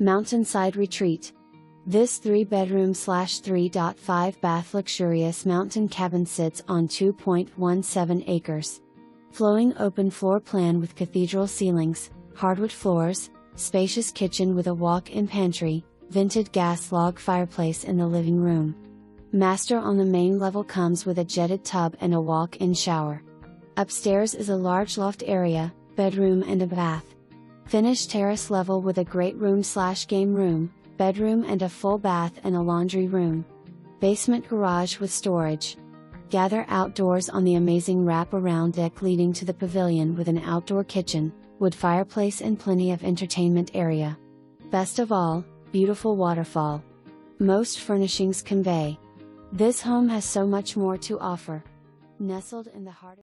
Mountainside Retreat. This 3-bedroom/3.5-bath luxurious mountain cabin sits on 2.17 acres. Flowing open floor plan with cathedral ceilings, hardwood floors, spacious kitchen with a walk-in pantry, vented gas log fireplace in the living room. Master on the main level comes with a jetted tub and a walk-in shower. Upstairs is a large loft area, bedroom and a bath. Finished terrace level with a great room/game room, bedroom and a full bath and a laundry room. Basement garage with storage. Gather outdoors on the amazing wrap-around deck leading to the pavilion with an outdoor kitchen, wood fireplace and plenty of entertainment area. Best of all, beautiful waterfall. Most furnishings convey. This home has so much more to offer. Nestled in the heart of